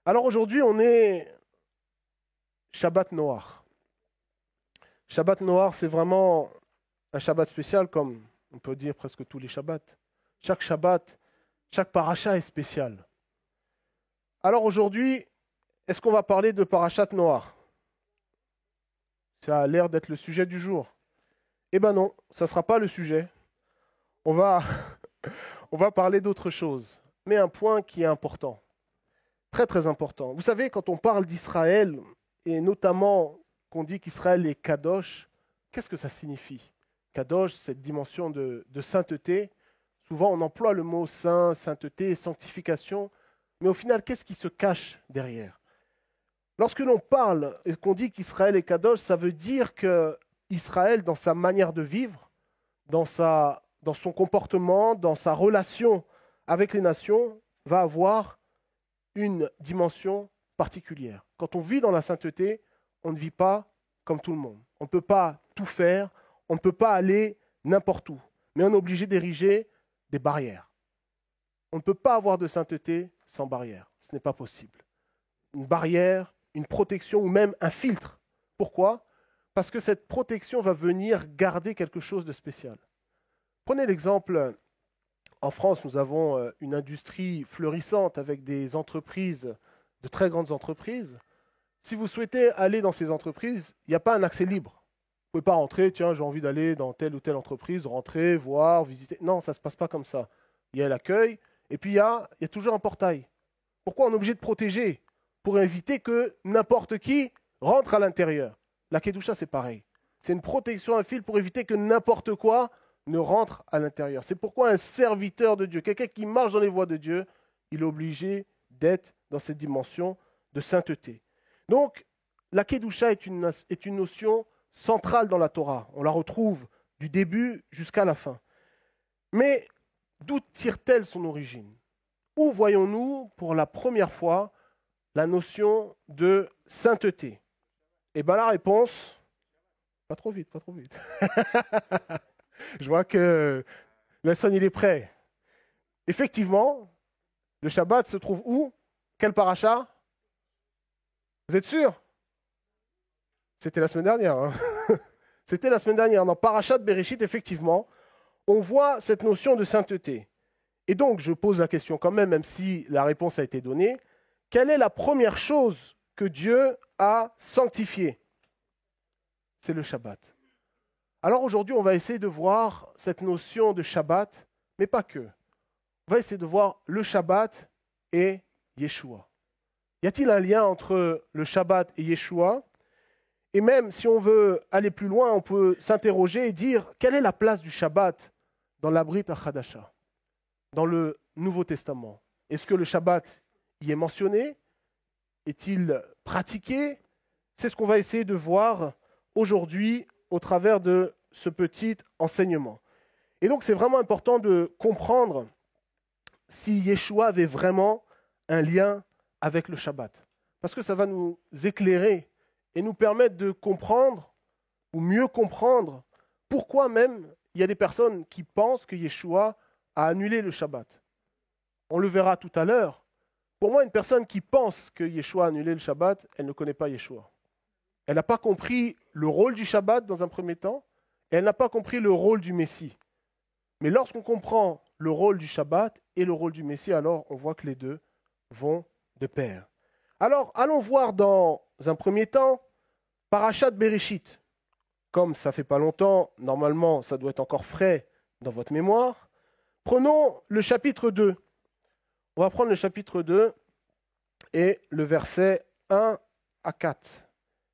Alors aujourd'hui, on est Shabbat Noir. Shabbat Noir, c'est vraiment un Shabbat spécial, comme on peut dire presque tous les Shabbats. Chaque Shabbat, chaque paracha est spécial. Alors aujourd'hui, est-ce qu'on va parler de Parashat Noir? Ça a l'air d'être le sujet du jour. Eh ben non, ça ne sera pas le sujet. On va, on va parler d'autre chose. Mais un point qui est important, très très important. Vous savez, quand on parle d'Israël, et notamment qu'on dit qu'Israël est Kadosh, qu'est-ce que ça signifie? Kadosh, cette dimension de sainteté. Souvent, on emploie le mot saint, sainteté, sanctification. Mais au final, qu'est-ce qui se cache derrière? Lorsque l'on parle et qu'on dit qu'Israël est Kadosh, ça veut dire que Israël, dans sa manière de vivre, dans son comportement, dans sa relation avec les nations, va avoir une dimension particulière. Quand on vit dans la sainteté, on ne vit pas comme tout le monde. On ne peut pas tout faire, on ne peut pas aller n'importe où, mais on est obligé d'ériger des barrières. On ne peut pas avoir de sainteté sans barrière. Ce n'est pas possible. Une barrière, une protection ou même un filtre. Pourquoi? Parce que cette protection va venir garder quelque chose de spécial. Prenez l'exemple, en France, nous avons une industrie florissante avec des entreprises, de très grandes entreprises. Si vous souhaitez aller dans ces entreprises, il n'y a pas un accès libre. Vous ne pouvez pas rentrer, tiens, j'ai envie d'aller dans telle ou telle entreprise, rentrer, voir, visiter. Non, ça ne se passe pas comme ça. Il y a l'accueil, et puis il y a toujours un portail. Pourquoi on est obligé de protéger? Pour éviter que n'importe qui rentre à l'intérieur. La Kedusha, c'est pareil. C'est une protection, un fil pour éviter que n'importe quoi ne rentre à l'intérieur. C'est pourquoi un serviteur de Dieu, quelqu'un qui marche dans les voies de Dieu, il est obligé d'être dans cette dimension de sainteté. Donc, la Kedusha est une notion centrale dans la Torah. On la retrouve du début jusqu'à la fin. Mais d'où tire-t-elle son origine? Où voyons-nous pour la première fois la notion de sainteté? Eh bien la réponse, pas trop vite, pas trop vite. Je vois que le son il est prêt. Effectivement, le Shabbat se trouve où? Quel paracha? Vous êtes sûr? C'était la semaine dernière. Hein. C'était la semaine dernière. Dans Parashat Bereshit, effectivement, on voit cette notion de sainteté. Et donc, je pose la question quand même si la réponse a été donnée. Quelle est la première chose que Dieu a sanctifiée? C'est le Shabbat. Alors aujourd'hui, on va essayer de voir cette notion de Shabbat, mais pas que. On va essayer de voir le Shabbat et Yeshua. Y a-t-il un lien entre le Shabbat et Yeshua? Et même si on veut aller plus loin, on peut s'interroger et dire quelle est la place du Shabbat dans la Brit HaChadasha, dans le Nouveau Testament? Est-ce que le Shabbat y est mentionné? Est-il pratiqué? C'est ce qu'on va essayer de voir aujourd'hui au travers de ce petit enseignement. Et donc c'est vraiment important de comprendre si Yeshua avait vraiment un lien avec le Shabbat. Parce que ça va nous éclairer et nous permettre de comprendre, ou mieux comprendre, pourquoi même il y a des personnes qui pensent que Yeshua a annulé le Shabbat. On le verra tout à l'heure. Pour moi, une personne qui pense que Yeshua a annulé le Shabbat, elle ne connaît pas Yeshua. Elle n'a pas compris le rôle du Shabbat dans un premier temps, et elle n'a pas compris le rôle du Messie. Mais lorsqu'on comprend le rôle du Shabbat et le rôle du Messie, alors on voit que les deux vont de pair. Alors, allons voir dans un premier temps Parashat Bereshit. Comme ça fait pas longtemps, normalement, ça doit être encore frais dans votre mémoire. Prenons le chapitre 2. On va prendre le chapitre 2 et le verset 1 à 4.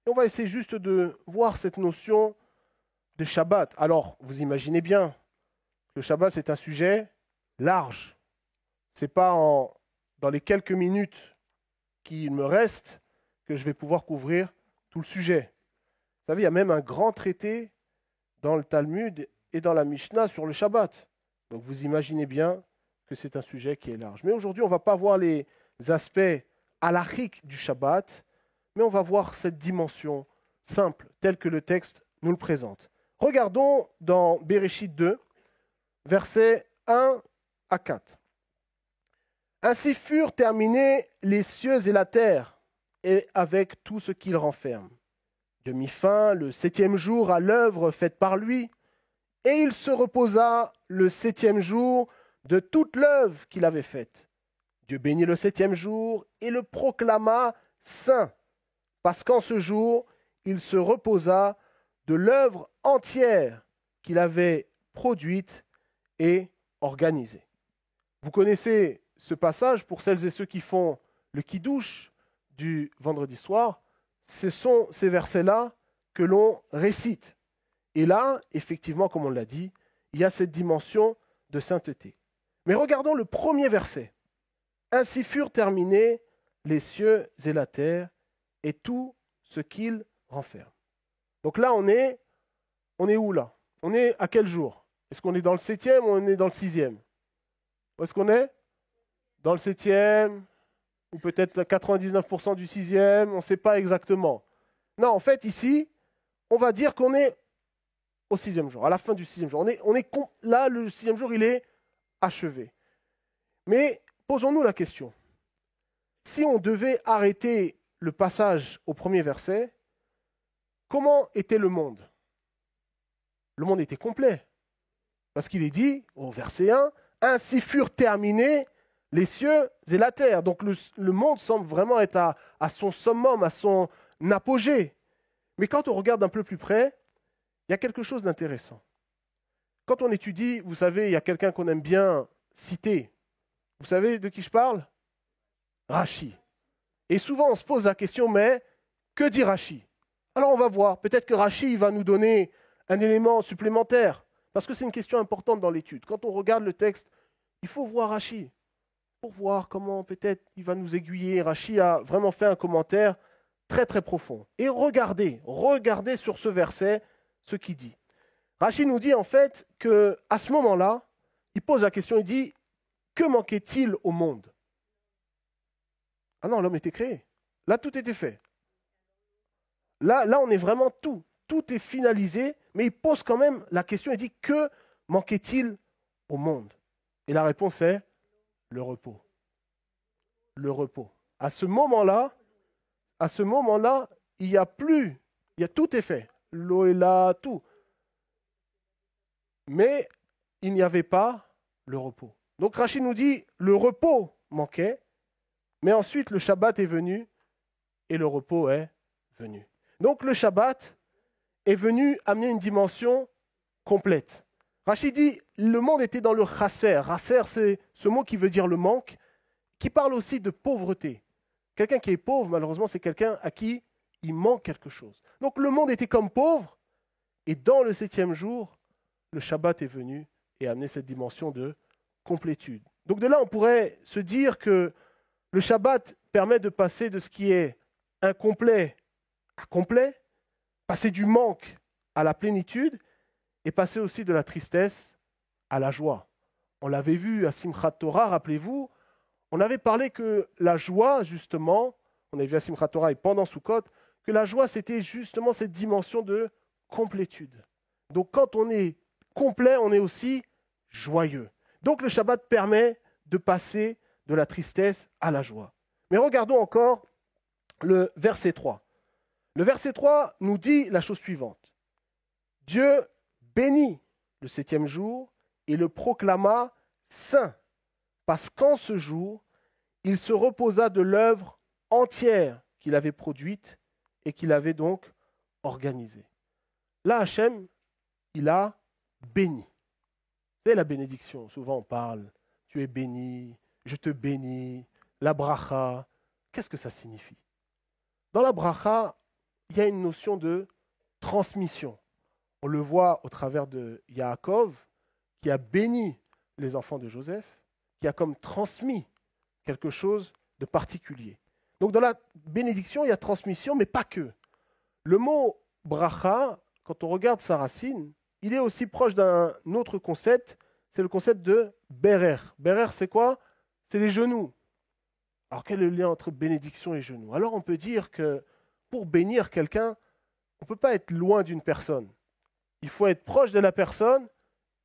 Et on va essayer juste de voir cette notion de Shabbat. Alors, vous imaginez bien, le Shabbat, c'est un sujet large. Ce n'est pas dans les quelques minutes qu'il me restent que je vais pouvoir couvrir tout le sujet. Vous savez, il y a même un grand traité dans le Talmud et dans la Mishnah sur le Shabbat. Donc, vous imaginez bien que c'est un sujet qui est large. Mais aujourd'hui, on ne va pas voir les aspects halachiques du Shabbat, mais on va voir cette dimension simple, telle que le texte nous le présente. Regardons dans Bereshit 2, versets 1 à 4. Ainsi furent terminés les cieux et la terre, et avec tout ce qu'ils renferment. Dieu mit fin le 7e jour à l'œuvre faite par lui, et il se reposa le 7e jour de toute l'œuvre qu'il avait faite. Dieu bénit le 7e jour et le proclama saint, parce qu'en ce jour, il se reposa de l'œuvre entière qu'il avait produite et organisée. Vous connaissez ce passage, pour celles et ceux qui font le kidouche du vendredi soir, ce sont ces versets-là que l'on récite. Et là, effectivement, comme on l'a dit, il y a cette dimension de sainteté. Mais regardons le premier verset. Ainsi furent terminés les cieux et la terre et tout ce qu'ils renferment. Donc là, on est où là? On est à quel jour? Est-ce qu'on est dans le 7e ou on est dans le 6e? Où est-ce qu'on est? Dans le 7e, ou peut-être 99% du 6e, on ne sait pas exactement. Non, en fait, ici, on va dire qu'on est au 6e jour, à la fin du 6e jour. Là, le 6e jour, il est achevé. Mais posons-nous la question. Si on devait arrêter le passage au premier verset, comment était le monde? Le monde était complet. Parce qu'il est dit, au verset 1, « Ainsi furent terminés les cieux et la terre. » Donc le monde semble vraiment être à son summum, à son apogée. Mais quand on regarde un peu plus près, il y a quelque chose d'intéressant. Quand on étudie, vous savez, il y a quelqu'un qu'on aime bien citer. Vous savez de qui je parle? Rachi. Et souvent on se pose la question, mais que dit Rachi? Alors on va voir, peut-être que Rachi va nous donner un élément supplémentaire, parce que c'est une question importante dans l'étude. Quand on regarde le texte, il faut voir Rachi, pour voir comment peut-être il va nous aiguiller. Rachi a vraiment fait un commentaire très très profond. Et regardez sur ce verset ce qu'il dit. Rachi nous dit en fait qu'à ce moment-là, il pose la question, il dit, que manquait-il au monde? Ah non, l'homme était créé. Là, tout était fait. Là, on est vraiment tout. Tout est finalisé, mais il pose quand même la question, il dit, que manquait-il au monde? Et la réponse est le repos. Le repos. À ce moment-là, il n'y a plus, tout est fait. L'eau est là, tout. Mais il n'y avait pas le repos. Donc Rachi nous dit, le repos manquait, mais ensuite le Shabbat est venu et le repos est venu. Donc le Shabbat est venu amener une dimension complète. Rachi dit, le monde était dans le chasser. Chasser, c'est ce mot qui veut dire le manque, qui parle aussi de pauvreté. Quelqu'un qui est pauvre, malheureusement, c'est quelqu'un à qui il manque quelque chose. Donc le monde était comme pauvre, et dans le 7e jour, le Shabbat est venu et a amené cette dimension de complétude. Donc de là, on pourrait se dire que le Shabbat permet de passer de ce qui est incomplet à complet, passer du manque à la plénitude et passer aussi de la tristesse à la joie. On l'avait vu à Simchat Torah, rappelez-vous, on avait parlé que la joie, justement, on avait vu à Simchat Torah et pendant Sukkot, que la joie, c'était justement cette dimension de complétude. Donc quand on est complet, on est aussi joyeux. Donc le Shabbat permet de passer de la tristesse à la joie. Mais regardons encore le verset 3. Le verset 3 nous dit la chose suivante. Dieu bénit le 7e jour et le proclama saint, parce qu'en ce jour, il se reposa de l'œuvre entière qu'il avait produite et qu'il avait donc organisée. Là, Hachem, il a béni. C'est la bénédiction. Souvent, on parle, tu es béni, je te bénis, la bracha. Qu'est-ce que ça signifie? Dans la bracha, il y a une notion de transmission. On le voit au travers de Yaakov, qui a béni les enfants de Joseph, qui a comme transmis quelque chose de particulier. Donc dans la bénédiction, il y a transmission, mais pas que. Le mot bracha, quand on regarde sa racine, il est aussi proche d'un autre concept, c'est le concept de berer. Berer, c'est quoi? C'est les genoux. Alors quel est le lien entre bénédiction et genoux? Alors on peut dire que pour bénir quelqu'un, on ne peut pas être loin d'une personne. Il faut être proche de la personne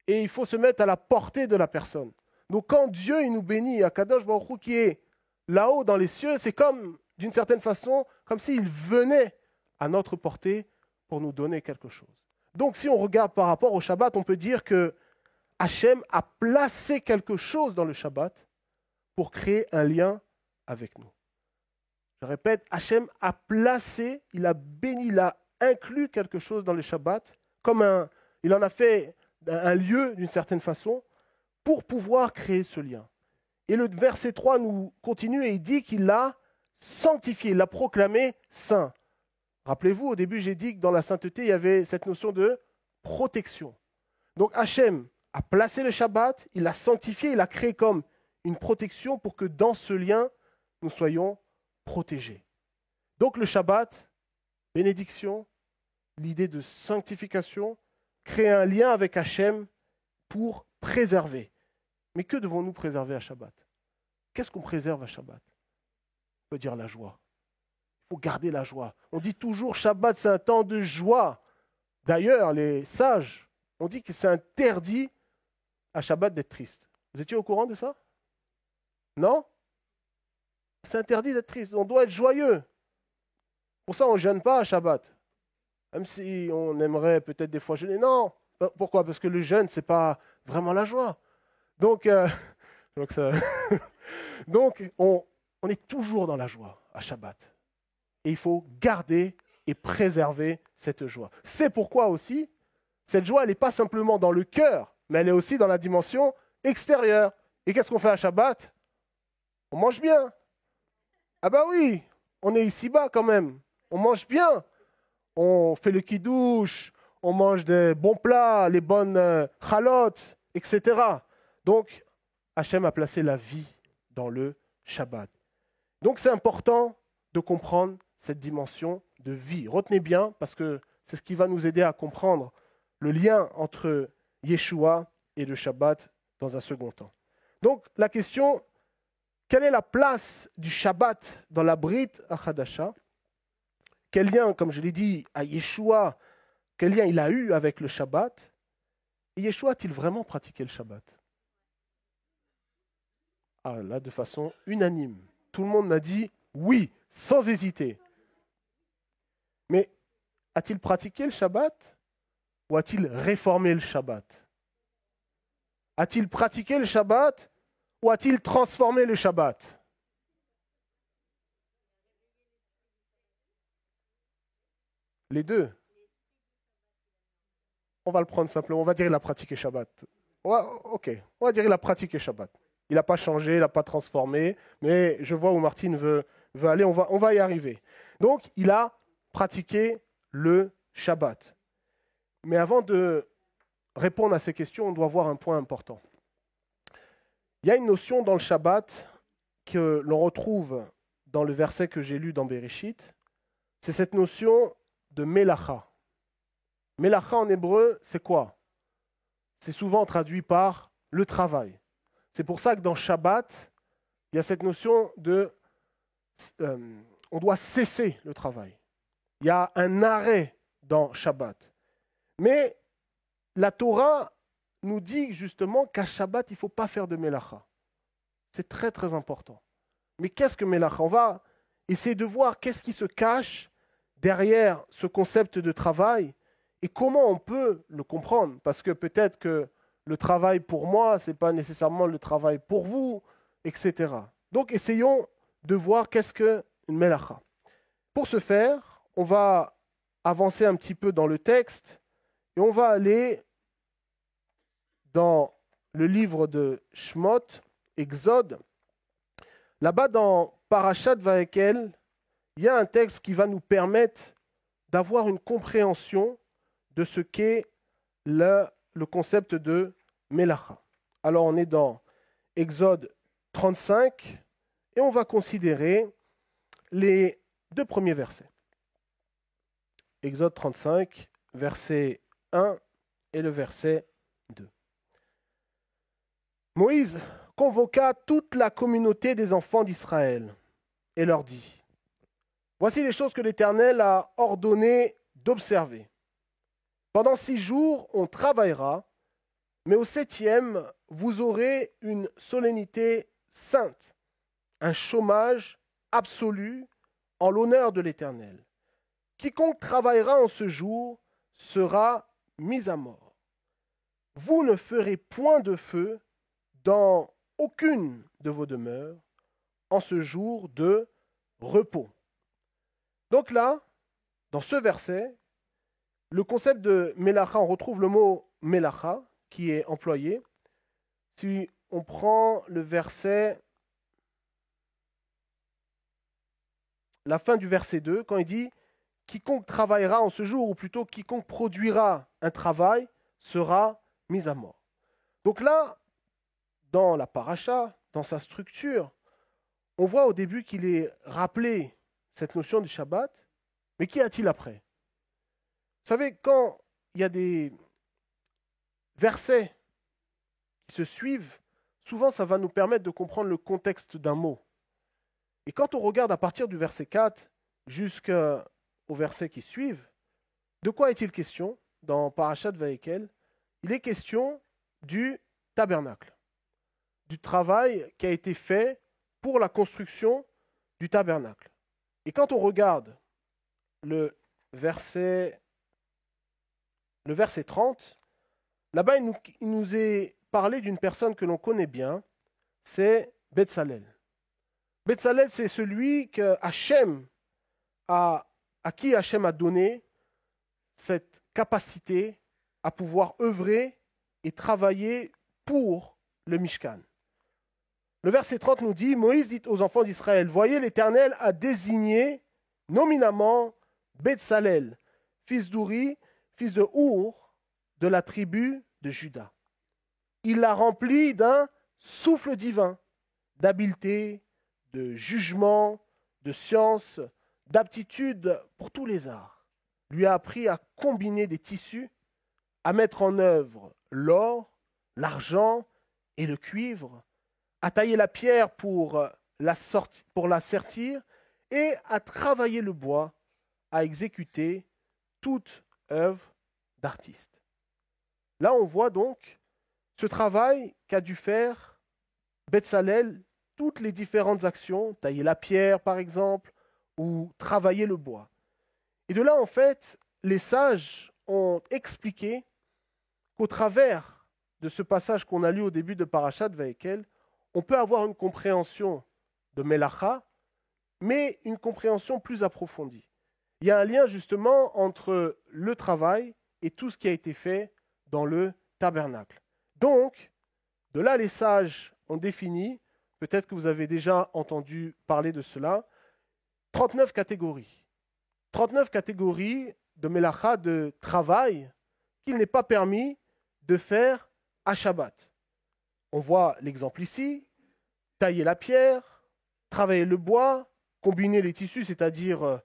et il faut se mettre à la portée de la personne. Donc quand Dieu il nous bénit, Akadosh Baruch Hu qui est là-haut dans les cieux, c'est comme, d'une certaine façon, comme s'il venait à notre portée pour nous donner quelque chose. Donc si on regarde par rapport au Shabbat, on peut dire que Hachem a placé quelque chose dans le Shabbat pour créer un lien avec nous. Je répète, Hachem a placé, il a béni, il a inclus quelque chose dans le Shabbat, il en a fait un lieu d'une certaine façon, pour pouvoir créer ce lien. Et le verset 3 nous continue et il dit qu'il l'a sanctifié, il l'a proclamé saint. Rappelez-vous, au début, j'ai dit que dans la sainteté, il y avait cette notion de protection. Donc Hachem a placé le Shabbat, il l'a sanctifié, il l'a créé comme une protection pour que dans ce lien, nous soyons protégés. Donc le Shabbat, bénédiction, l'idée de sanctification, créer un lien avec Hachem pour préserver. Mais que devons-nous préserver à Shabbat? Qu'est-ce qu'on préserve à Shabbat? On peut dire la joie. Il faut garder la joie. On dit toujours Shabbat, c'est un temps de joie. D'ailleurs, les sages ont dit que c'est interdit à Shabbat d'être triste. Vous étiez au courant de ça? Non? C'est interdit d'être triste. On doit être joyeux. Pour ça, on ne jeûne pas à Shabbat. Même si on aimerait peut-être des fois jeûner. Non. Pourquoi? Parce que le jeûne, ce n'est pas vraiment la joie. Donc, Donc on est toujours dans la joie à Shabbat. Et il faut garder et préserver cette joie. C'est pourquoi aussi, cette joie, elle n'est pas simplement dans le cœur, mais elle est aussi dans la dimension extérieure. Et qu'est-ce qu'on fait à Shabbat? On mange bien. Ah ben oui, on est ici-bas quand même. On mange bien. On fait le kidouche, on mange des bons plats, les bonnes chalotes, etc. Donc, Hachem a placé la vie dans le Shabbat. Donc, c'est important de comprendre cette dimension de vie. Retenez bien, parce que c'est ce qui va nous aider à comprendre le lien entre Yeshua et le Shabbat dans un second temps. Donc, la question, quelle est la place du Shabbat dans la Brit Achadasha? Quel lien, comme je l'ai dit, à Yeshua, quel lien il a eu avec le Shabbat? Et Yeshua a-t-il vraiment pratiqué le Shabbat? Ah, là, de façon unanime. Tout le monde m'a dit oui, sans hésiter. Mais a-t-il pratiqué le Shabbat ou a-t-il réformé le Shabbat? A-t-il pratiqué le Shabbat ou a-t-il transformé le Shabbat? Les deux. On va le prendre simplement. On va dire qu'il a pratiqué Shabbat. Ok, on va dire qu'il a pratiqué Shabbat. Il n'a pas changé, il n'a pas transformé, mais je vois où Martine veut aller, on va y arriver. Donc, il a pratiqué le Shabbat. Mais avant de répondre à ces questions, on doit voir un point important. Il y a une notion dans le Shabbat que l'on retrouve dans le verset que j'ai lu dans Bereshit, c'est cette notion de Melacha. Melacha en hébreu, c'est quoi? C'est souvent traduit par le travail. C'est pour ça que dans Shabbat, il y a cette notion de on doit cesser le travail. Il y a un arrêt dans Shabbat. Mais la Torah nous dit justement qu'à Shabbat, il ne faut pas faire de Melacha. C'est très très important. Mais qu'est-ce que Melacha? On va essayer de voir qu'est-ce qui se cache derrière ce concept de travail et comment on peut le comprendre. Parce que peut-être que le travail pour moi, ce n'est pas nécessairement le travail pour vous, etc. Donc essayons de voir qu'est-ce qu'une Melacha. Pour ce faire, on va avancer un petit peu dans le texte et on va aller dans le livre de Shemot, Exode. Là-bas, dans Parashat Vaekel, il y a un texte qui va nous permettre d'avoir une compréhension de ce qu'est le concept de Melacha. Alors, on est dans Exode 35 et on va considérer les deux premiers versets. Exode 35, verset 1 et le verset 2. Moïse convoqua toute la communauté des enfants d'Israël et leur dit : voici les choses que l'Éternel a ordonné d'observer. Pendant 6 jours, on travaillera, mais au 7e, vous aurez une solennité sainte, un chômage absolu en l'honneur de l'Éternel. Quiconque travaillera en ce jour sera mis à mort. Vous ne ferez point de feu dans aucune de vos demeures en ce jour de repos. Donc là, dans ce verset, le concept de melacha, on retrouve le mot melacha qui est employé. Si on prend le verset, la fin du verset 2, quand il dit « Quiconque travaillera en ce jour », ou plutôt « Quiconque produira un travail sera mis à mort ». Donc là, dans la paracha, dans sa structure, on voit au début qu'il est rappelé cette notion du Shabbat, mais qu'y a-t-il après? Vous savez, quand il y a des versets qui se suivent, souvent ça va nous permettre de comprendre le contexte d'un mot. Et quand on regarde à partir du verset 4 jusqu'aux versets qui suivent, de quoi est-il question dans Parashat Vayekel? Il est question du tabernacle, du travail qui a été fait pour la construction du tabernacle. Et quand on regarde le verset 30, là-bas, il nous est parlé d'une personne que l'on connaît bien, c'est Betsalel. Betsalel, c'est celui à qui Hachem a donné cette capacité à pouvoir œuvrer et travailler pour le Mishkan. Le verset 30 nous dit, Moïse dit aux enfants d'Israël, voyez, l'Éternel a désigné nominemment Betsalel, fils d'Uri, fils de Our, de la tribu de Juda. Il l'a rempli d'un souffle divin, d'habileté, de jugement, de science, d'aptitude pour tous les arts. Lui a appris à combiner des tissus, à mettre en œuvre l'or, l'argent et le cuivre, à tailler la pierre pour la sertir et à travailler le bois, à exécuter toute œuvre d'artiste. Là, on voit donc ce travail qu'a dû faire Betsalel, toutes les différentes actions, tailler la pierre par exemple, ou travailler le bois. Et de là, en fait, les sages ont expliqué qu'au travers de ce passage qu'on a lu au début de Parashat Vayekel, on peut avoir une compréhension de Melacha, mais une compréhension plus approfondie. Il y a un lien justement entre le travail et tout ce qui a été fait dans le tabernacle. Donc, de là, les sages ont défini, peut-être que vous avez déjà entendu parler de cela, 39 catégories. 39 catégories de Melacha, de travail, qu'il n'est pas permis de faire à Shabbat. On voit l'exemple ici, tailler la pierre, travailler le bois, combiner les tissus, c'est-à-dire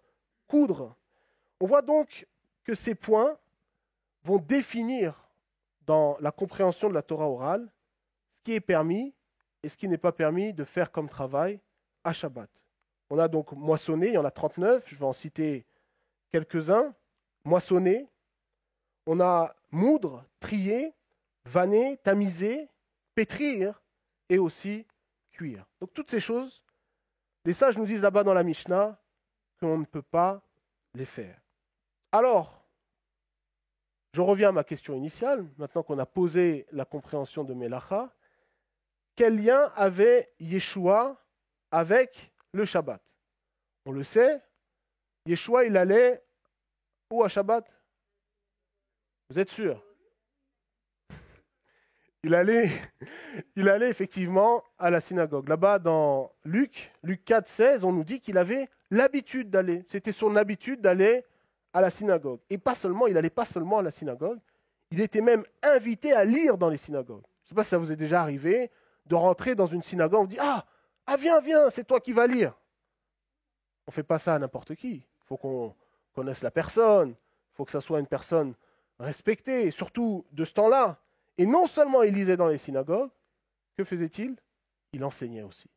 coudre. On voit donc que ces points vont définir dans la compréhension de la Torah orale ce qui est permis et ce qui n'est pas permis de faire comme travail à Shabbat. On a donc moissonné, il y en a 39, je vais en citer quelques-uns. Moissonner, on a moudre, trier, vanner, tamiser, pétrir et aussi cuire. Donc toutes ces choses, les sages nous disent là-bas dans la Mishnah qu'on ne peut pas les faire. Alors, je reviens à ma question initiale, maintenant qu'on a posé la compréhension de Melacha. Quel lien avait Yeshua avec le Shabbat? On le sait, Yeshua, il allait où à Shabbat? Vous êtes sûr? Il allait effectivement à la synagogue. Là-bas, dans Luc 4, 16, on nous dit qu'il avait l'habitude d'aller. C'était son habitude d'aller à la synagogue. Et pas seulement, il n'allait pas seulement à la synagogue, il était même invité à lire dans les synagogues. Je ne sais pas si ça vous est déjà arrivé de rentrer dans une synagogue, on dit « Ah, viens, c'est toi qui vas lire ». On ne fait pas ça à n'importe qui. Il faut qu'on connaisse la personne, il faut que ça soit une personne respectée, et surtout de ce temps-là. Et non seulement il lisait dans les synagogues, que faisait-il? Il enseignait aussi.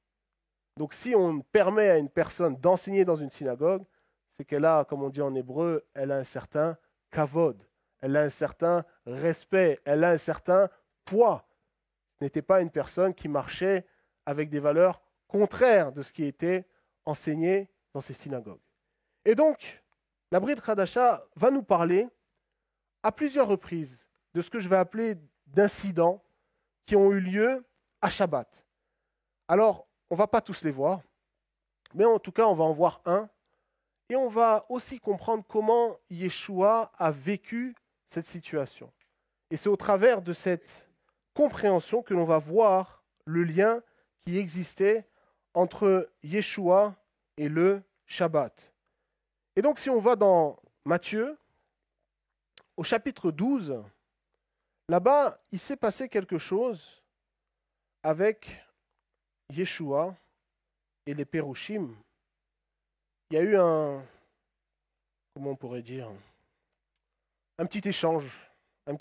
Donc si on permet à une personne d'enseigner dans une synagogue, c'est qu'elle a, comme on dit en hébreu, elle a un certain kavod, elle a un certain respect, elle a un certain poids. Ce n'était pas une personne qui marchait avec des valeurs contraires de ce qui était enseigné dans ces synagogues. Et donc, la Brit Hadasha va nous parler à plusieurs reprises de ce que je vais appeler d'incidents qui ont eu lieu à Shabbat. Alors, on ne va pas tous les voir, mais en tout cas, on va en voir un. Et on va aussi comprendre comment Yeshua a vécu cette situation. Et c'est au travers de cette compréhension que l'on va voir le lien qui existait entre Yeshua et le Shabbat. Et donc, si on va dans Matthieu, au chapitre 12, là-bas, il s'est passé quelque chose avec Yeshua et les Pérouchim. Il y a eu comment on pourrait dire, un petit échange, une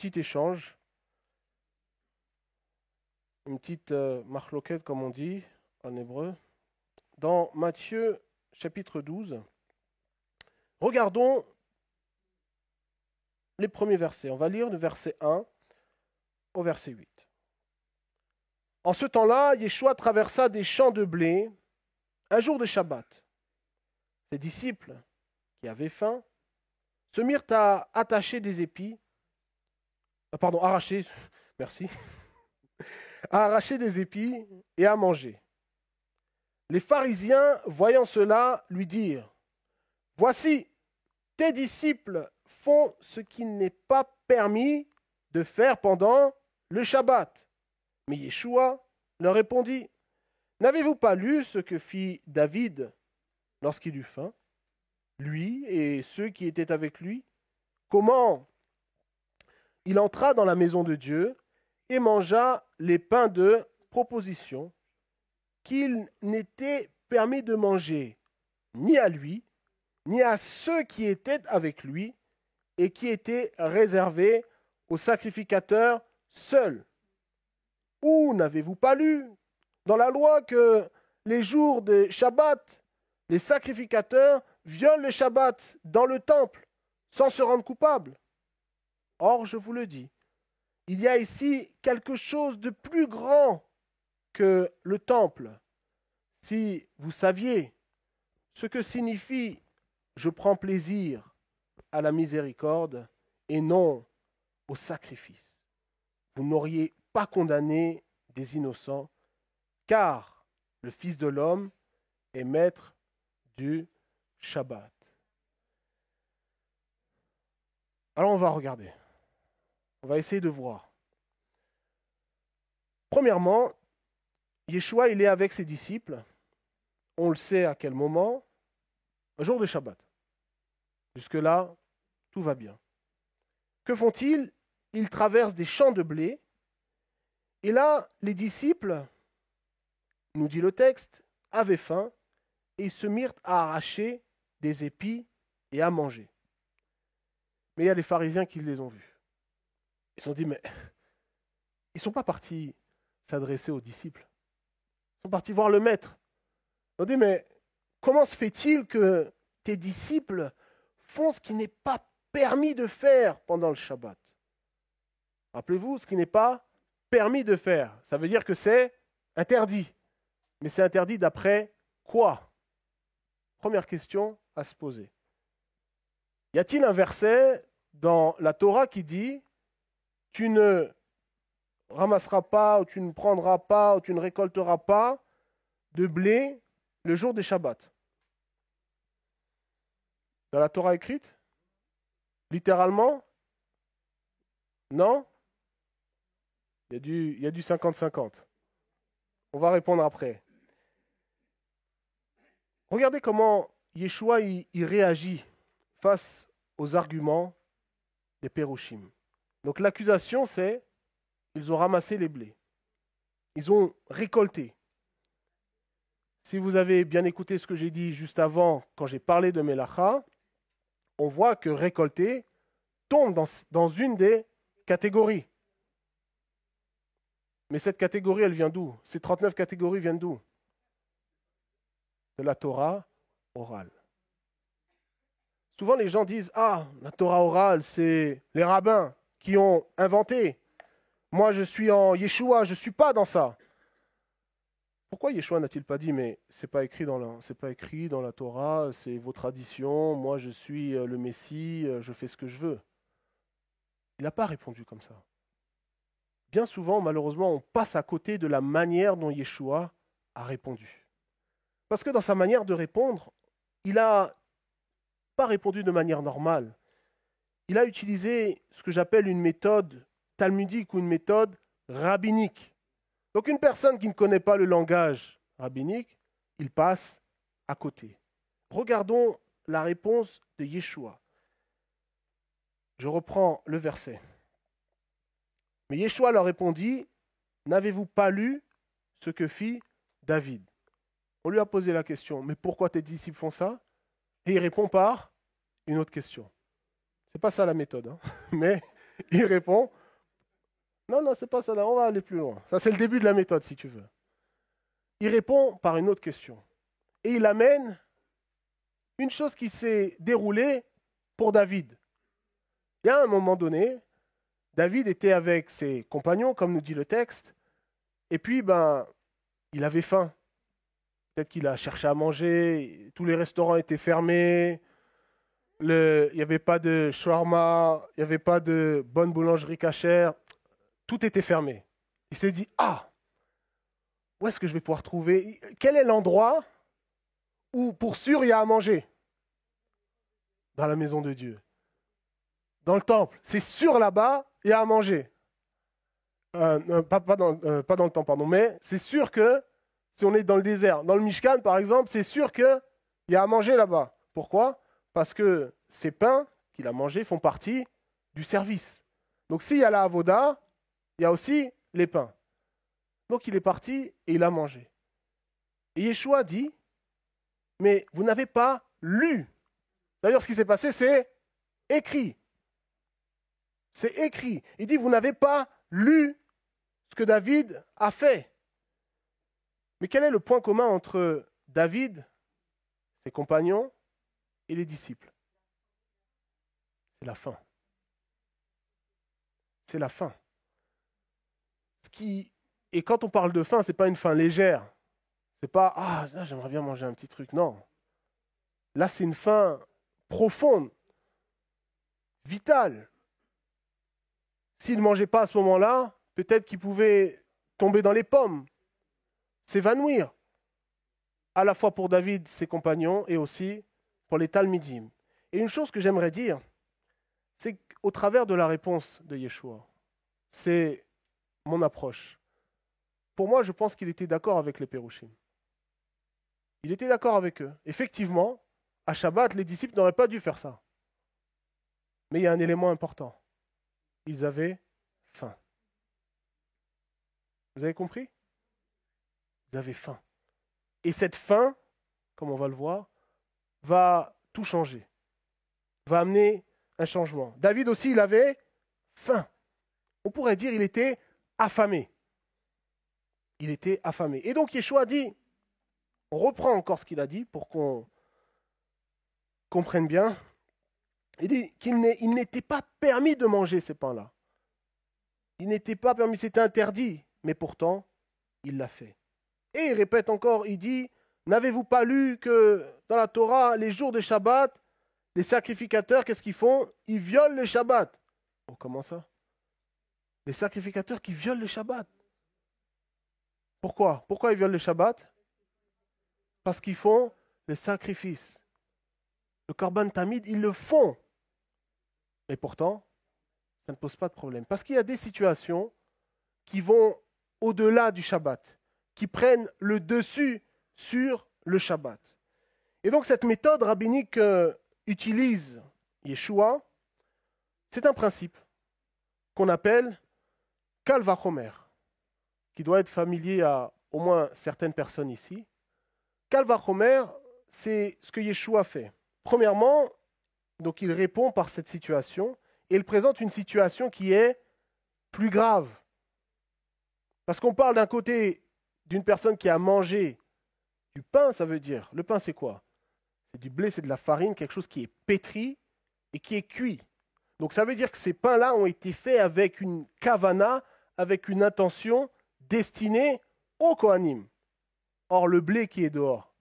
petite marloquette, comme on dit en hébreu. Dans Matthieu, chapitre 12, regardons les premiers versets. On va lire le verset 1 au verset 8. En ce temps-là, Yeshua traversa des champs de blé un jour de Shabbat. Ses disciples, qui avaient faim, se mirent à attacher des épis, arracher, merci, à arracher des épis et à manger. Les pharisiens, voyant cela, lui dirent, « Voici, tes disciples font ce qui n'est pas permis de faire pendant le Shabbat. » Mais Yeshua leur répondit, « N'avez-vous pas lu ce que fit David lorsqu'il eut faim, lui et ceux qui étaient avec lui, comment il entra dans la maison de Dieu et mangea les pains de proposition qu'il n'était permis de manger ni à lui, ni à ceux qui étaient avec lui, et qui étaient réservés aux sacrificateurs seuls. Ou n'avez-vous pas lu dans la loi que les jours de Shabbat, les sacrificateurs violent le Shabbat dans le temple sans se rendre coupables? Or, je vous le dis, il y a ici quelque chose de plus grand que le temple. Si vous saviez ce que signifie « je prends plaisir à la miséricorde et non au sacrifice », vous n'auriez pas condamné des innocents, car le Fils de l'homme est maître du Shabbat. Alors on va regarder. On va essayer de voir. Premièrement, Yeshua, il est avec ses disciples. On le sait à quel moment? Un jour de Shabbat. Jusque-là, tout va bien. Que font-ils? Ils traversent des champs de blé. Et là, les disciples, nous dit le texte, avaient faim et ils se mirent à arracher des épis et à manger. Mais il y a les pharisiens qui les ont vus. Ils se sont dit, mais ils ne sont pas partis s'adresser aux disciples. Ils sont partis voir le maître. Ils ont dit, mais comment se fait-il que tes disciples font ce qui n'est pas permis de faire pendant le Shabbat? Rappelez-vous, ce qui n'est pas permis de faire, ça veut dire que c'est interdit. Mais c'est interdit d'après quoi? Première question à se poser. Y a-t-il un verset dans la Torah qui dit « Tu ne ramasseras pas, ou tu ne prendras pas, ou tu ne récolteras pas de blé le jour des Shabbats » Dans la Torah écrite? Littéralement? Non? Il y a du 50-50. On va répondre après. Regardez comment Yeshua il réagit face aux arguments des Pérouchim. Donc l'accusation, c'est ils ont ramassé les blés. Ils ont récolté. Si vous avez bien écouté ce que j'ai dit juste avant, quand j'ai parlé de Melacha, on voit que récolter tombe dans une des catégories. Mais cette catégorie, elle vient d'où? Ces 39 catégories viennent d'où? De la Torah orale. Souvent, les gens disent « Ah, la Torah orale, c'est les rabbins qui ont inventé. Moi, je suis en Yeshua, je ne suis pas dans ça. Pourquoi Yeshua n'a-t-il pas dit, mais c'est pas écrit dans la Torah, c'est vos traditions, moi je suis le Messie, je fais ce que je veux. Il n'a pas répondu comme ça. Bien souvent, malheureusement, on passe à côté de la manière dont Yeshua a répondu. Parce que dans sa manière de répondre, il n'a pas répondu de manière normale. Il a utilisé ce que j'appelle une méthode talmudique ou une méthode rabbinique. Donc une personne qui ne connaît pas le langage rabbinique, il passe à côté. Regardons la réponse de Yeshua. Je reprends le verset. Mais Yeshua leur répondit, « N'avez-vous pas lu ce que fit David ?» On lui a posé la question, « Mais pourquoi tes disciples font ça ?» Et il répond par une autre question. Ce n'est pas ça la méthode, hein. Mais il répond, non, c'est pas ça, là, on va aller plus loin. Ça, c'est le début de la méthode, si tu veux. Il répond par une autre question. Et il amène une chose qui s'est déroulée pour David. Il y a un moment donné, David était avec ses compagnons, comme nous dit le texte, et puis, il avait faim. Peut-être qu'il a cherché à manger, tous les restaurants étaient fermés, il n'y avait pas de shawarma, il n'y avait pas de bonne boulangerie cachère. Tout était fermé. Il s'est dit, où est-ce que je vais pouvoir trouver? Quel est l'endroit où, pour sûr, il y a à manger? Dans la maison de Dieu. Dans le temple. C'est sûr là-bas, il y a à manger. Pas dans le temple, pardon. Mais c'est sûr que, si on est dans le désert, dans le Mishkan, par exemple, c'est sûr qu'il y a à manger là-bas. Pourquoi? Parce que ces pains qu'il a mangés font partie du service. Donc s'il y a la avoda, il y a aussi les pains. Donc il est parti et il a mangé. Et Yeshua dit, mais vous n'avez pas lu. D'ailleurs, ce qui s'est passé, c'est écrit. C'est écrit. Il dit, vous n'avez pas lu ce que David a fait. Mais quel est le point commun entre David, ses compagnons et les disciples? C'est la faim. C'est la faim. Et quand on parle de faim, ce n'est pas une faim légère. C'est pas, j'aimerais bien manger un petit truc. Non. Là, c'est une faim profonde, vitale. S'il ne mangeait pas à ce moment-là, peut-être qu'il pouvait tomber dans les pommes, s'évanouir. À la fois pour David, ses compagnons, et aussi pour les Talmidim. Et une chose que j'aimerais dire, c'est qu'au travers de la réponse de Yeshua, c'est mon approche. Pour moi, je pense qu'il était d'accord avec les Pérouchim. Il était d'accord avec eux. Effectivement, à Shabbat, les disciples n'auraient pas dû faire ça. Mais il y a un élément important. Ils avaient faim. Vous avez compris? Ils avaient faim. Et cette faim, comme on va le voir, va tout changer. Va amener un changement. David aussi, il avait faim. On pourrait dire qu'il était affamé. Il était affamé. Et donc Yeshua dit, on reprend encore ce qu'il a dit pour qu'on comprenne bien. Il dit qu'il n'était pas permis de manger ces pains-là. Il n'était pas permis, c'était interdit. Mais pourtant, il l'a fait. Et il répète encore, il dit, n'avez-vous pas lu que dans la Torah, les jours de Shabbat, les sacrificateurs, qu'est-ce qu'ils font? Ils violent le Shabbat. Oh, comment ça? Les sacrificateurs qui violent le Shabbat. Pourquoi? Pourquoi ils violent le Shabbat? Parce qu'ils font le sacrifice. Le Korban Tamid, ils le font. Et pourtant, ça ne pose pas de problème. Parce qu'il y a des situations qui vont au-delà du Shabbat, qui prennent le dessus sur le Shabbat. Et donc cette méthode rabbinique utilise Yeshua, c'est un principe qu'on appelle Kal vachomer, qui doit être familier à au moins certaines personnes ici. Kal vachomer, c'est ce que Yeshua fait. Premièrement, donc il répond par cette situation et il présente une situation qui est plus grave. Parce qu'on parle d'un côté d'une personne qui a mangé du pain, ça veut dire, le pain c'est quoi? C'est du blé, c'est de la farine, quelque chose qui est pétri et qui est cuit. Donc ça veut dire que ces pains-là ont été faits avec une kavana, avec une intention destinée aux Kohanim. Or, le blé qui est dehors,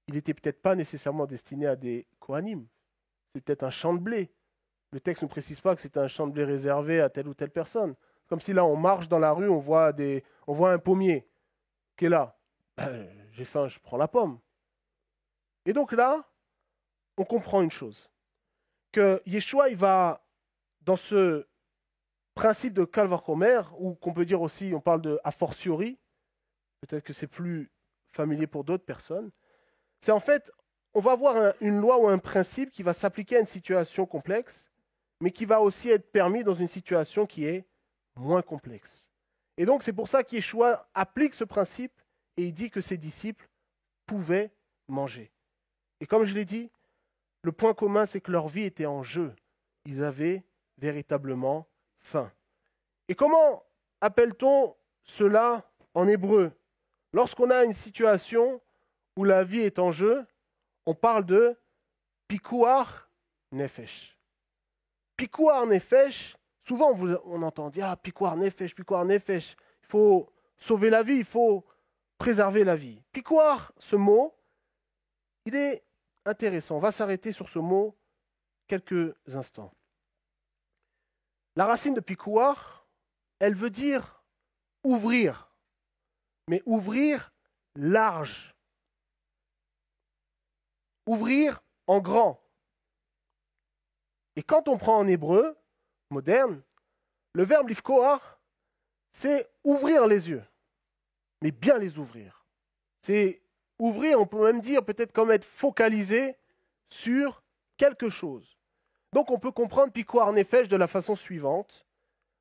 il n'était peut-être pas nécessairement destiné à des Kohanim. C'est peut-être un champ de blé. Le texte ne précise pas que c'est un champ de blé réservé à telle ou telle personne. Comme si là, on marche dans la rue, on voit un pommier qui est là. J'ai faim, je prends la pomme. Et donc là, on comprend une chose. Que Yeshua, il va, dans ce principe de Kal Vachomer, ou qu'on peut dire aussi, on parle de a fortiori, peut-être que c'est plus familier pour d'autres personnes, c'est en fait, on va avoir une loi ou un principe qui va s'appliquer à une situation complexe, mais qui va aussi être permis dans une situation qui est moins complexe. Et donc, c'est pour ça qu'Yeshua applique ce principe et il dit que ses disciples pouvaient manger. Et comme je l'ai dit, le point commun, c'est que leur vie était en jeu. Ils avaient véritablement faim. Et comment appelle-t-on cela en hébreu? Lorsqu'on a une situation où la vie est en jeu, on parle de pikuar nefesh. Pikuar nefesh, souvent on entend dire ah, pikuar nefesh, pikuar nefesh. Il faut sauver la vie, il faut préserver la vie. Pikuar, ce mot, il est intéressant. On va s'arrêter sur ce mot quelques instants. La racine de pikuar, elle veut dire ouvrir, mais ouvrir large. Ouvrir en grand. Et quand on prend en hébreu moderne, le verbe lifkoar, c'est ouvrir les yeux, mais bien les ouvrir. C'est ouvrir, on peut même dire peut-être comme être focalisé sur quelque chose. Donc on peut comprendre pikuar nefesh de la façon suivante.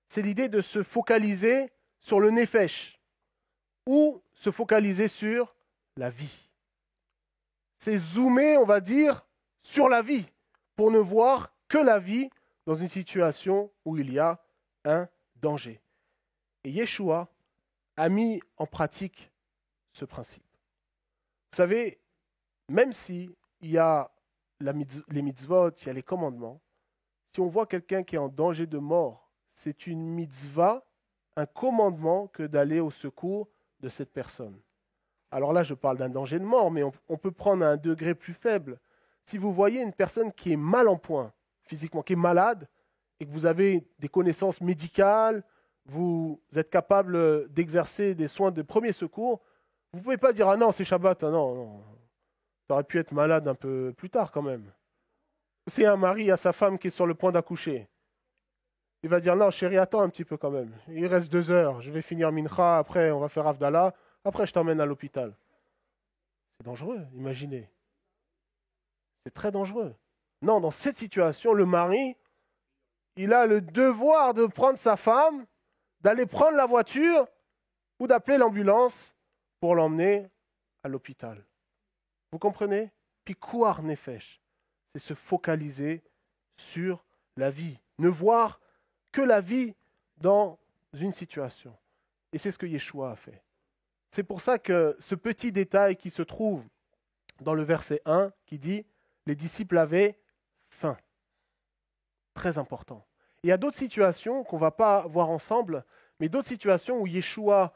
C'est l'idée de se focaliser sur le nefesh ou se focaliser sur la vie. C'est zoomer, on va dire, sur la vie pour ne voir que la vie dans une situation où il y a un danger. Et Yeshua a mis en pratique ce principe. Vous savez, même s'il y a les mitzvot, il y a les commandements, si on voit quelqu'un qui est en danger de mort, c'est une mitzvah, un commandement que d'aller au secours de cette personne. Alors là, je parle d'un danger de mort, mais on peut prendre à un degré plus faible. Si vous voyez une personne qui est mal en point, physiquement, qui est malade, et que vous avez des connaissances médicales, vous êtes capable d'exercer des soins de premier secours, vous ne pouvez pas dire « Ah non, c'est Shabbat, ah non. Tu aurais pu être malade un peu plus tard quand même. » C'est un mari à sa femme qui est sur le point d'accoucher. Il va dire « Non, chérie, attends un petit peu quand même. Il reste 2 heures, je vais finir Mincha, après on va faire Havdalah. Après, je t'emmène à l'hôpital. » C'est dangereux, imaginez. C'est très dangereux. Non, dans cette situation, le mari, il a le devoir de prendre sa femme, d'aller prendre la voiture ou d'appeler l'ambulance pour l'emmener à l'hôpital. Vous comprenez? Pikuar nefesh, c'est se focaliser sur la vie. Ne voir que la vie dans une situation. Et c'est ce que Yeshua a fait. C'est pour ça que ce petit détail qui se trouve dans le verset 1, qui dit « Les disciples avaient faim ». Très important. Il y a d'autres situations qu'on ne va pas voir ensemble, mais d'autres situations où Yeshua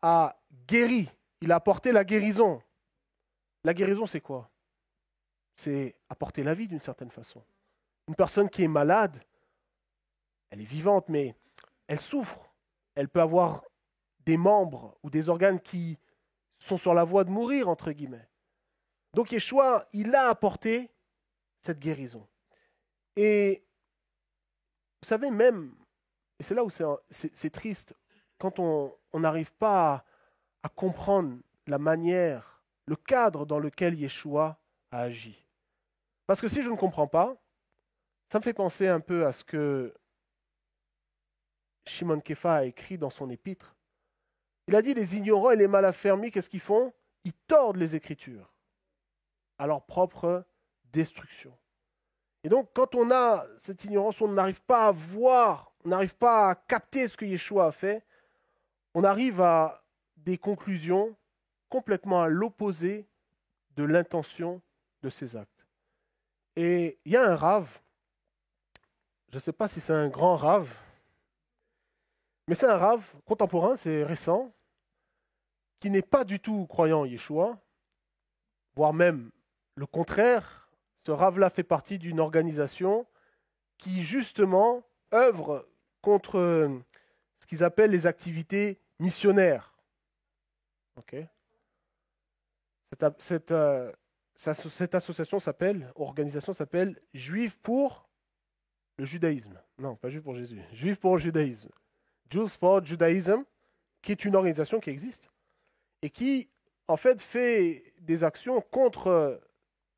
a guéri, il a apporté la guérison. La guérison, c'est quoi? C'est apporter la vie d'une certaine façon. Une personne qui est malade, elle est vivante, mais elle souffre. Elle peut avoir des membres ou des organes qui sont sur la voie de mourir, entre guillemets. Donc Yeshua, il a apporté cette guérison. Et vous savez même, et c'est là où c'est triste, quand on n'arrive pas à comprendre la manière, le cadre dans lequel Yeshua a agi. Parce que si je ne comprends pas, ça me fait penser un peu à ce que Shimon Kefa a écrit dans son épître. Il a dit, les ignorants et les mal affermis, qu'est-ce qu'ils font? Ils tordent les Écritures à leur propre destruction. Et donc, quand on a cette ignorance, on n'arrive pas à voir, on n'arrive pas à capter ce que Yeshua a fait, on arrive à des conclusions complètement à l'opposé de l'intention de ses actes. Et il y a un rave, je ne sais pas si c'est un grand rave, Mais c'est un Rav contemporain, c'est récent, qui n'est pas du tout croyant en Yeshua, voire même le contraire. Ce Rav-là fait partie d'une organisation qui, justement, œuvre contre ce qu'ils appellent les activités missionnaires. Ok. Cette association organisation s'appelle Juifs pour le judaïsme. Non, pas Juifs pour Jésus. Juifs pour le judaïsme. Jews for Judaism, qui est une organisation qui existe et qui, en fait des actions contre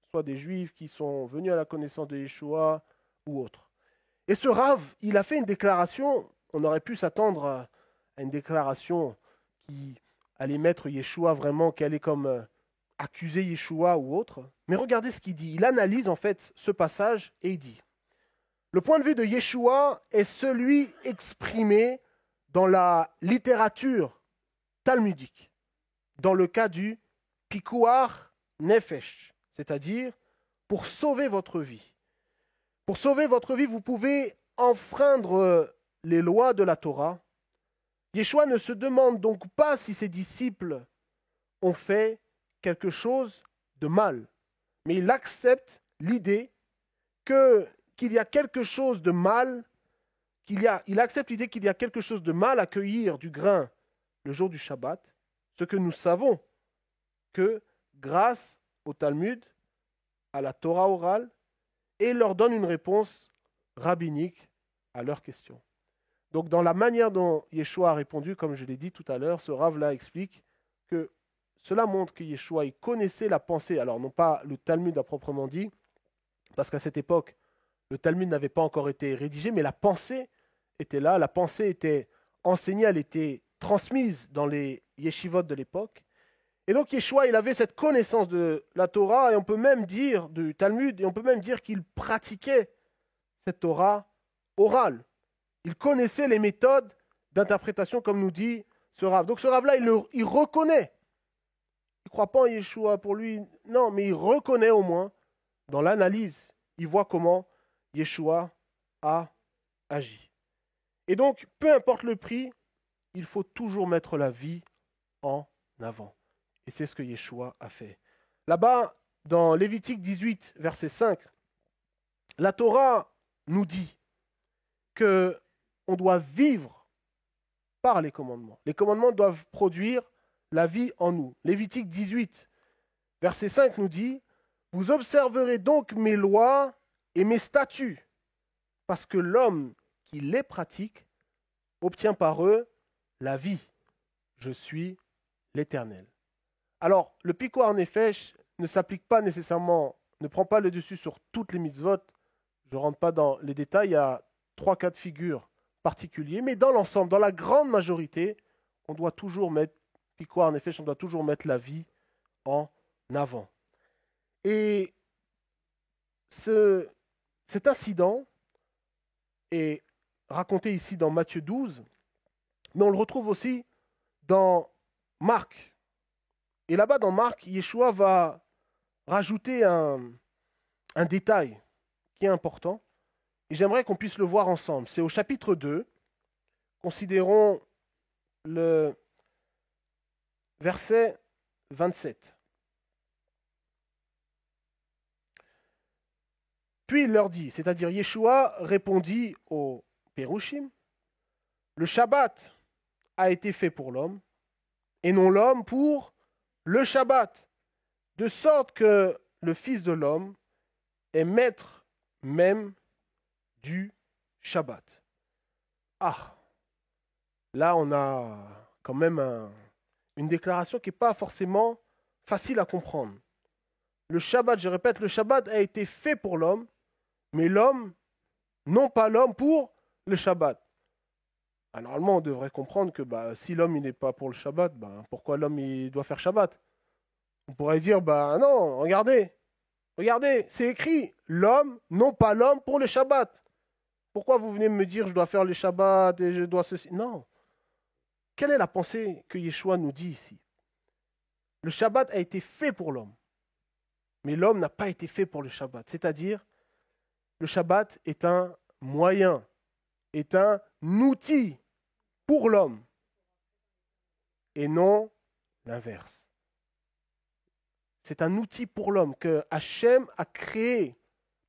soit des Juifs qui sont venus à la connaissance de Yeshua ou autres. Et ce Rav, il a fait une déclaration, on aurait pu s'attendre à une déclaration qui allait mettre Yeshua vraiment, qui allait comme accuser Yeshua ou autre. Mais regardez ce qu'il dit. Il analyse en fait ce passage et il dit le point de vue de Yeshua est celui exprimé dans la littérature talmudique, dans le cas du pikuar nefesh, c'est-à-dire pour sauver votre vie. Pour sauver votre vie, vous pouvez enfreindre les lois de la Torah. Yeshua ne se demande donc pas si ses disciples ont fait quelque chose de mal, mais il accepte l'idée qu'il y a quelque chose de mal, il accepte l'idée qu'il y a quelque chose de mal à cueillir du grain le jour du Shabbat, ce que nous savons que grâce au Talmud, à la Torah orale, et il leur donne une réponse rabbinique à leurs questions. Donc dans la manière dont Yeshua a répondu, comme je l'ai dit tout à l'heure, ce Rav-là explique que cela montre que Yeshua il connaissait la pensée, alors non pas le Talmud à proprement dit, parce qu'à cette époque, le Talmud n'avait pas encore été rédigé, mais la pensée était là, la pensée était enseignée, elle était transmise dans les yeshivot de l'époque. Et donc Yeshua, il avait cette connaissance de la Torah, et on peut même dire du Talmud, et on peut même dire qu'il pratiquait cette Torah orale. Il connaissait les méthodes d'interprétation, comme nous dit ce Rav. Donc ce Rav-là, il reconnaît. Il ne croit pas en Yeshua pour lui, non, mais il reconnaît au moins, dans l'analyse, il voit comment Yeshua a agi. Et donc, peu importe le prix, il faut toujours mettre la vie en avant. Et c'est ce que Yeshua a fait. Là-bas, dans Lévitique 18, verset 5, la Torah nous dit qu'on doit vivre par les commandements. Les commandements doivent produire la vie en nous. Lévitique 18, verset 5 nous dit « Vous observerez donc mes lois et mes statuts, parce que l'homme qui les pratique obtient par eux la vie. Je suis l'Éternel. » Alors, le Pikuar Nefesh ne s'applique pas nécessairement, ne prend pas le dessus sur toutes les mitzvot. Je ne rentre pas dans les détails, il y a 3 cas de figure particuliers, mais dans l'ensemble, dans la grande majorité, on doit toujours mettre Pikuar Nefesh, on doit toujours mettre la vie en avant. Et cet incident est raconté ici dans Matthieu 12, mais on le retrouve aussi dans Marc. Et là-bas, dans Marc, Yeshua va rajouter un détail qui est important. Et j'aimerais qu'on puisse le voir ensemble. C'est au chapitre 2. Considérons le verset 27. Puis il leur dit, c'est-à-dire Yeshua répondit aux Pérouchim, le Shabbat a été fait pour l'homme, et non l'homme pour le Shabbat, de sorte que le Fils de l'homme est maître même du Shabbat. Ah, là on a quand même une déclaration qui n'est pas forcément facile à comprendre. Le Shabbat, je répète, le Shabbat a été fait pour l'homme, mais l'homme, non pas l'homme pour le Shabbat. Alors, normalement, on devrait comprendre que si l'homme n'est pas pour le Shabbat, pourquoi l'homme il doit faire Shabbat? On pourrait dire, non, regardez, c'est écrit, l'homme, non pas l'homme pour le Shabbat. Pourquoi vous venez me dire, je dois faire le Shabbat et je dois ceci? Non. Quelle est la pensée que Yeshua nous dit ici? Le Shabbat a été fait pour l'homme, mais l'homme n'a pas été fait pour le Shabbat. C'est-à-dire, le Shabbat est un moyen, est un outil pour l'homme et non l'inverse. C'est un outil pour l'homme que Hachem a créé,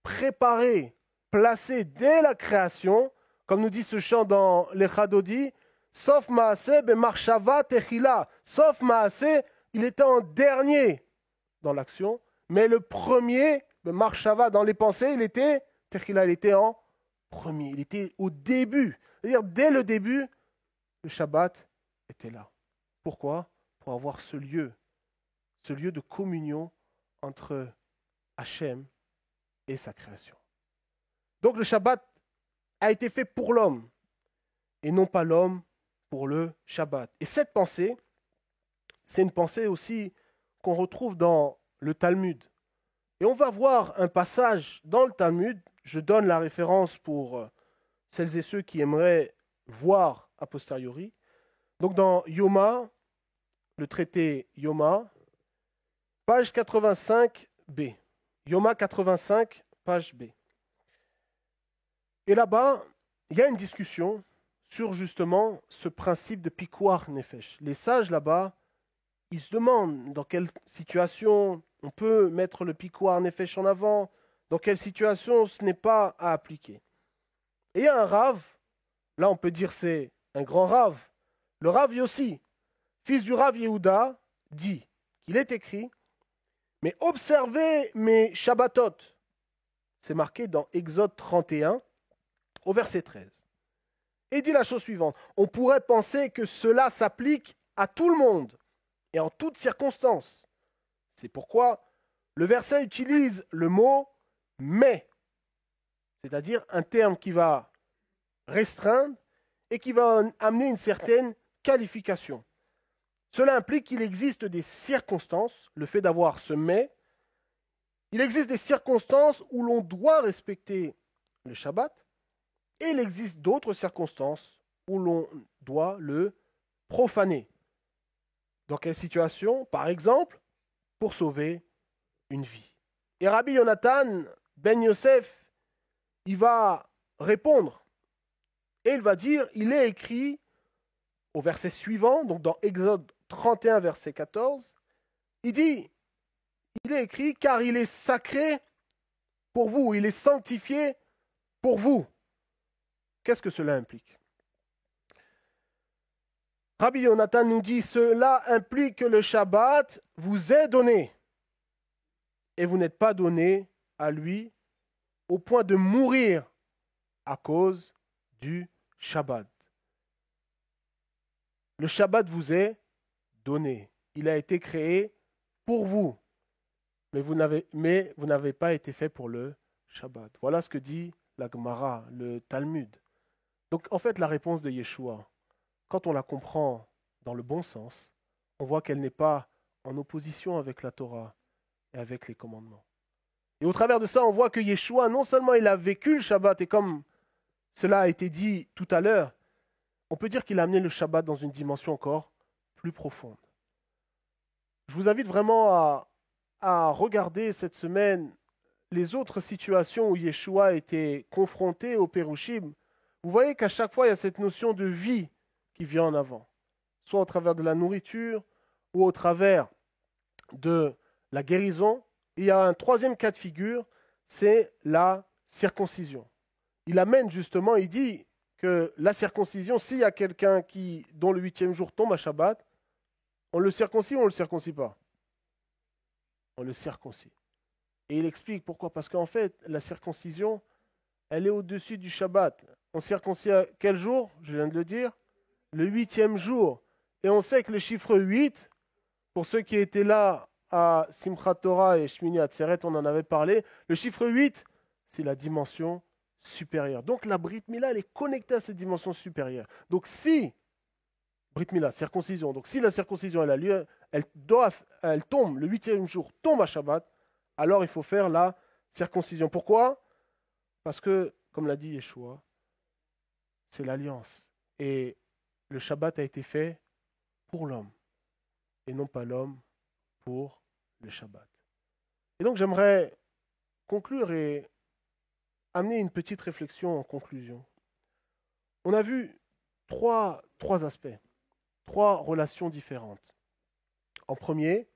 préparé, placé dès la création, comme nous dit ce chant dans les Chadodi, sauf Maaseh bemarshava techila, sauf Maaseh, il était en dernier dans l'action, mais le premier, bemarshava dans les pensées, il était techila, il était en premier, il était au début. C'est-à-dire dès le début, le Shabbat était là. Pourquoi? Pour avoir ce lieu de communion entre Hachem et sa création. Donc le Shabbat a été fait pour l'homme et non pas l'homme pour le Shabbat. Et cette pensée, c'est une pensée aussi qu'on retrouve dans le Talmud. Et on va voir un passage dans le Talmud, je donne la référence pour celles et ceux qui aimeraient voir a posteriori. Donc dans Yoma, le traité Yoma, page 85b. Yoma 85, page B. Et là-bas, il y a une discussion sur justement ce principe de Pikuach Nefesh. Les sages là-bas, ils se demandent dans quelle situation on peut mettre le Pikuach Nefesh en avant, dans quelle situation ce n'est pas à appliquer. Et il y a un Rav, là on peut dire c'est un grand Rav, le Rav Yossi, fils du Rav Yehuda, dit qu'il est écrit « Mais observez mes Shabbatot ». C'est marqué dans Exode 31, au verset 13. Et dit la chose suivante, on pourrait penser que cela s'applique à tout le monde et en toutes circonstances. C'est pourquoi le verset utilise le mot « mais », c'est-à-dire un terme qui va restreindre et qui va amener une certaine qualification. Cela implique qu'il existe des circonstances, le fait d'avoir ce « mais », il existe des circonstances où l'on doit respecter le Shabbat, et il existe d'autres circonstances où l'on doit le profaner. Dans quelle situation? Par exemple, pour sauver une vie. Et Rabbi Yonatan ben Yosef, il va répondre. Et il va dire, il est écrit au verset suivant, donc dans Exode 31, verset 14, il dit, il est écrit, car il est sacré pour vous, il est sanctifié pour vous. Qu'est-ce que cela implique? Rabbi Yonatan nous dit, cela implique que le Shabbat vous est donné et vous n'êtes pas donné à lui au point de mourir à cause du Shabbat. Le Shabbat vous est donné. Il a été créé pour vous, mais vous n'avez pas été fait pour le Shabbat. Voilà ce que dit la Gemara, le Talmud. Donc en fait, la réponse de Yeshua, quand on la comprend dans le bon sens, on voit qu'elle n'est pas en opposition avec la Torah et avec les commandements. Et au travers de ça, on voit que Yeshua, non seulement il a vécu le Shabbat, et comme cela a été dit tout à l'heure, on peut dire qu'il a amené le Shabbat dans une dimension encore plus profonde. Je vous invite vraiment à regarder cette semaine les autres situations où Yeshua a été confronté au Pérouchim. Vous voyez qu'à chaque fois, il y a cette notion de vie qui vient en avant, soit au travers de la nourriture ou au travers de la guérison. Et il y a un troisième cas de figure, c'est la circoncision. Il amène justement, il dit que la circoncision, s'il y a quelqu'un dont le 8e jour tombe à Shabbat, on le circoncie ou on ne le circoncie pas? On le circoncie. Et il explique pourquoi. Parce qu'en fait, la circoncision, elle est au-dessus du Shabbat. On circoncie à quel jour? Je viens de le dire. Le 8e jour. Et on sait que le chiffre 8, pour ceux qui étaient là à Simchat Torah et Shmini Atzeret, on en avait parlé, le chiffre 8, c'est la dimension supérieure. Donc la Brit Mila, elle est connectée à cette dimension supérieure. Donc si, Brit Mila, circoncision, donc si la circoncision elle a lieu, elle tombe, le 8e jour tombe à Shabbat, alors il faut faire la circoncision. Pourquoi? Parce que, comme l'a dit Yeshua, c'est l'alliance. Et le Shabbat a été fait pour l'homme, et non pas l'homme pour le Shabbat. Et donc j'aimerais conclure et amener une petite réflexion en conclusion. On a vu trois aspects, trois relations différentes. En premier,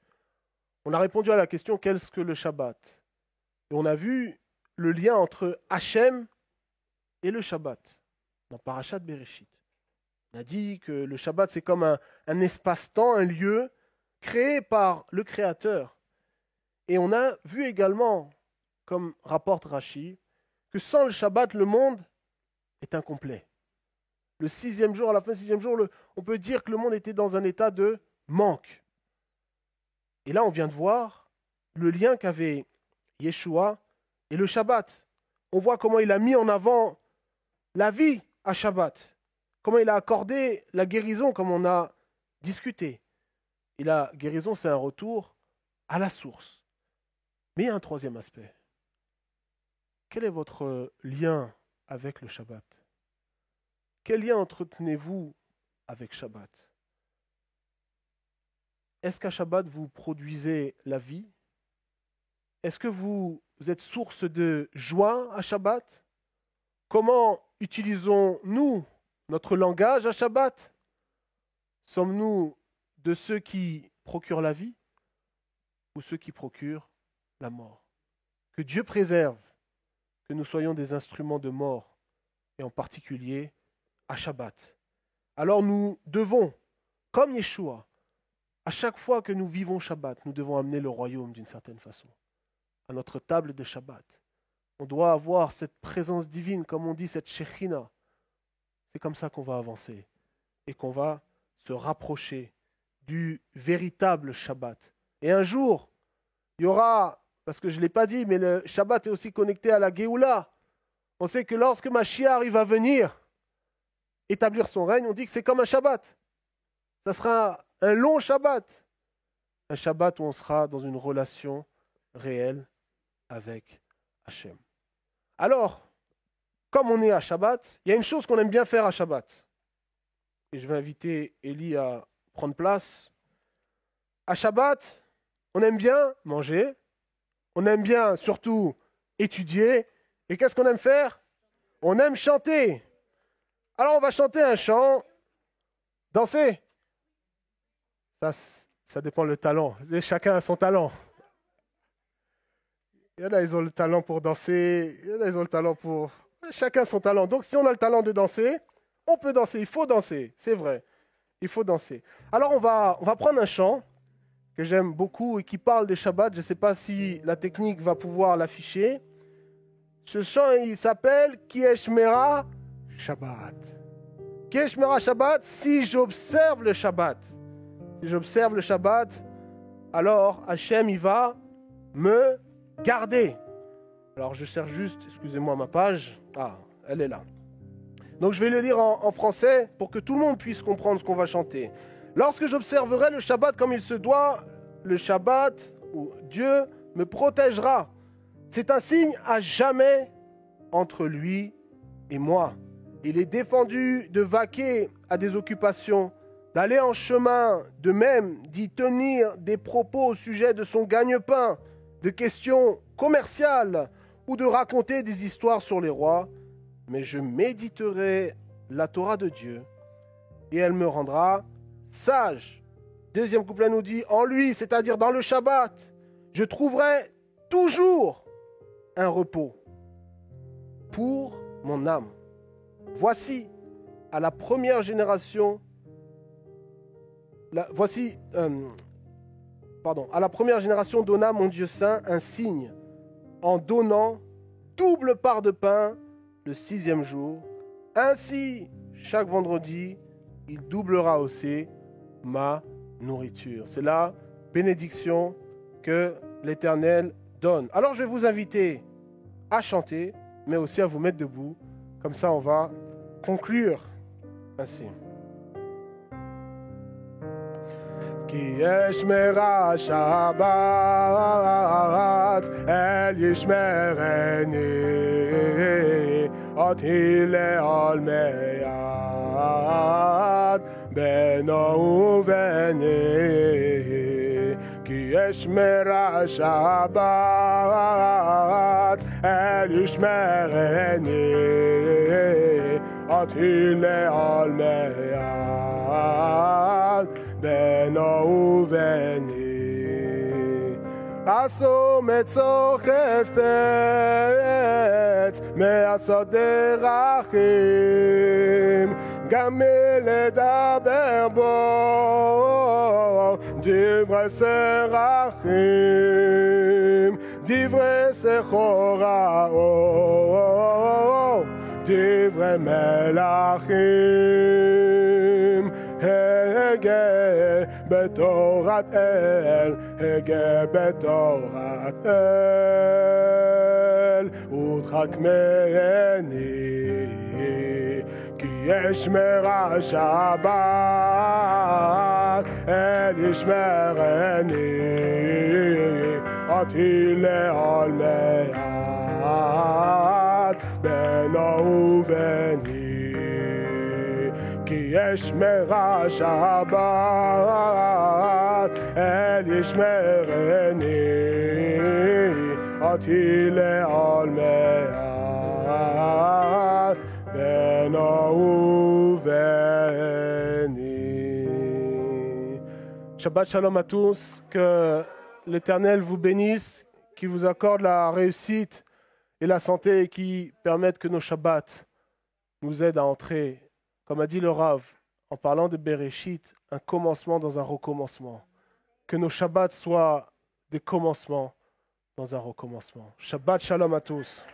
on a répondu à la question qu'est-ce que le Shabbat? Et on a vu le lien entre Hachem et le Shabbat dans Parashat Bereshit. On a dit que le Shabbat c'est comme un espace-temps, un lieu créé par le Créateur. Et on a vu également, comme rapporte Rashi, que sans le Shabbat, le monde est incomplet. Le sixième jour, à la fin du sixième jour, on peut dire que le monde était dans un état de manque. Et là, on vient de voir le lien qu'avait Yeshua et le Shabbat. On voit comment il a mis en avant la vie à Shabbat, comment il a accordé la guérison, comme on a discuté. Et la guérison, c'est un retour à la source. Mais il y a un troisième aspect. Quel est votre lien avec le Shabbat? Quel lien entretenez-vous avec Shabbat? Est-ce qu'à Shabbat, vous produisez la vie? Est-ce que vous êtes source de joie à Shabbat? Comment utilisons-nous notre langage à Shabbat? Sommes-nous de ceux qui procurent la vie ou ceux qui procurent la mort? Que Dieu préserve que nous soyons des instruments de mort, et en particulier à Shabbat. Alors nous devons, comme Yeshua, à chaque fois que nous vivons Shabbat, nous devons amener le royaume d'une certaine façon, à notre table de Shabbat. On doit avoir cette présence divine, comme on dit, cette Shekhinah. C'est comme ça qu'on va avancer et qu'on va se rapprocher du véritable Shabbat. Et un jour, il y aura, parce que je ne l'ai pas dit, mais le Shabbat est aussi connecté à la Géoula. On sait que lorsque Mashiach arrive à venir établir son règne, on dit que c'est comme un Shabbat. Ça sera un long Shabbat. Un Shabbat où on sera dans une relation réelle avec Hachem. Alors, comme on est à Shabbat, il y a une chose qu'on aime bien faire à Shabbat. Et je vais inviter Élie à prendre place. À Shabbat, on aime bien manger. On aime bien surtout étudier. Et qu'est-ce qu'on aime faire? On aime chanter. Alors on va chanter un chant, danser. Ça dépend le talent. Chacun a son talent. Il y en a, ils ont le talent pour danser. Il y en a, ils ont le talent pour... Chacun son talent. Donc si on a le talent de danser, on peut danser. Il faut danser, c'est vrai. Il faut danser. Alors on va prendre un chant que j'aime beaucoup et qui parle de Shabbat. Je ne sais pas si la technique va pouvoir l'afficher. Ce chant, il s'appelle Ki Eshmera Shabbat. Ki Eshmera Shabbat, si j'observe le Shabbat. Si j'observe le Shabbat, alors Hachem, il va me garder. Alors je cherche juste, excusez-moi ma page. Ah, elle est là. Donc je vais le lire en français pour que tout le monde puisse comprendre ce qu'on va chanter. Lorsque j'observerai le Shabbat comme il se doit, le Shabbat, où Dieu me protégera. C'est un signe à jamais entre lui et moi. Il est défendu de vaquer à des occupations, d'aller en chemin, de même d'y tenir des propos au sujet de son gagne-pain, de questions commerciales ou de raconter des histoires sur les rois. Mais je méditerai la Torah de Dieu et elle me rendra sage. Deuxième couplet nous dit, en lui, c'est-à-dire dans le Shabbat, je trouverai toujours un repos pour mon âme. Voici, à la première génération, à la première génération donna mon Dieu saint un signe en donnant double part de pain le sixième jour. Ainsi, chaque vendredi, il doublera aussi ma nourriture. C'est la bénédiction que l'Éternel donne. Alors je vais vous inviter à chanter, mais aussi à vous mettre debout. Comme ça, on va conclure ainsi. Ki yeshmera Shabbat el yishmereni oti le'ol meyad beno uveni Ki yeshmera Shabbat el yishmereni Atile al me'al beno uveni Asom et sochefet me'asod derachim גם לדבר בו דברי סרחים, דברי סחורao, דברי מלאכים, הגה בתורת אל, הגה בתורת אל, ותחכמני ישמר השבת, אל ישמרני, אותי לעולמי עד, בנו ובני. כי ישמר השבת, אל ישמרני, אותי לעולמי עד, Shabbat Shalom à tous, que l'Éternel vous bénisse, qui vous accorde la réussite et la santé et qui permette que nos Shabbats nous aident à entrer, comme a dit le Rav, en parlant de Bereshit, un commencement dans un recommencement. Que nos Shabbats soient des commencements dans un recommencement. Shabbat Shalom à tous.